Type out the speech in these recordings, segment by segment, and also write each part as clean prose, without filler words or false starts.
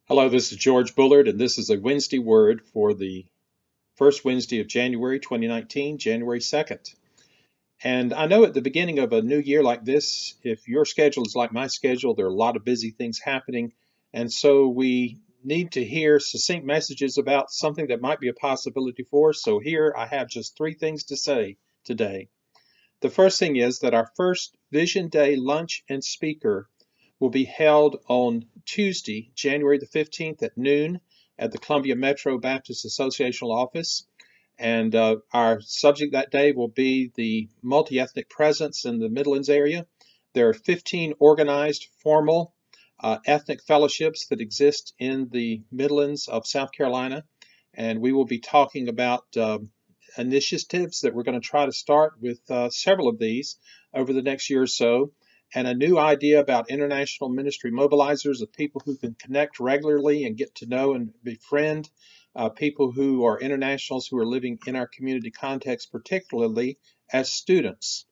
Hello, this is George Bullard, and this is a Wednesday word for the first Wednesday of January 2019, January 2nd. And I know at the beginning of a new year like this, if your schedule is like my schedule, there are a lot of busy things happening. And so we need to hear succinct messages about something that might be a possibility for us. So here I have just three things to say today. The first thing is that our first Vision Day lunch and speaker will be held on Tuesday, January the 15th at noon at the Columbia Metro Baptist Associational office. And our subject that day will be the multi-ethnic presence in the Midlands area. There are 15 organized formal ethnic fellowships that exist in the Midlands of South Carolina. And we will be talking about initiatives that we're going to try to start with several of these over the next year or so, and a new idea about international ministry mobilizers of people who can connect regularly and get to know and befriend people who are internationals who are living in our community context, particularly as students.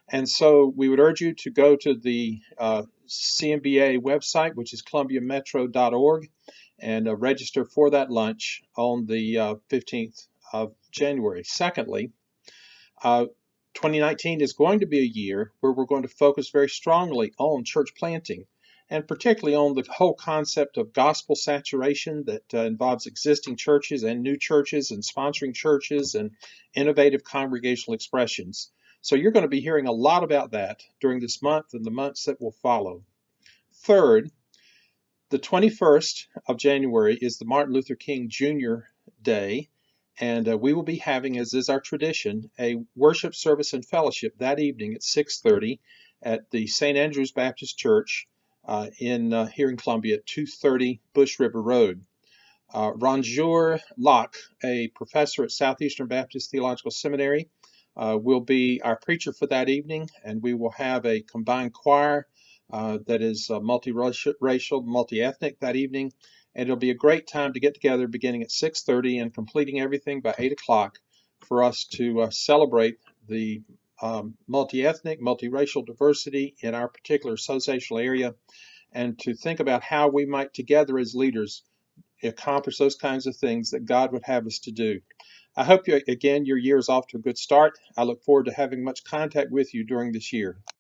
And so we would urge you to go to the CMBA website, which is columbiametro.org, and register for that lunch on the 15th of January. Secondly, 2019 is going to be a year where we're going to focus very strongly on church planting, and particularly on the whole concept of gospel saturation that involves existing churches and new churches and sponsoring churches and innovative congregational expressions. So you're going to be hearing a lot about that during this month and the months that will follow. Third, the 21st of January is the Martin Luther King Jr. Day. And we will be having, as is our tradition, a worship service and fellowship that evening at 6:30 at the St. Andrew's Baptist Church here in Columbia at 230 Bush River Road. Ranjur Locke, a professor at Southeastern Baptist Theological Seminary, will be our preacher for that evening, and we will have a combined choir that is multiracial, multi-ethnic that evening. And it'll be a great time to get together beginning at 6:30 and completing everything by 8 o'clock for us to celebrate the multi-ethnic, multiracial diversity in our particular associational area, and to think about how we might together as leaders accomplish those kinds of things that God would have us to do. I hope, again, your year is off to a good start. I look forward to having much contact with you during this year.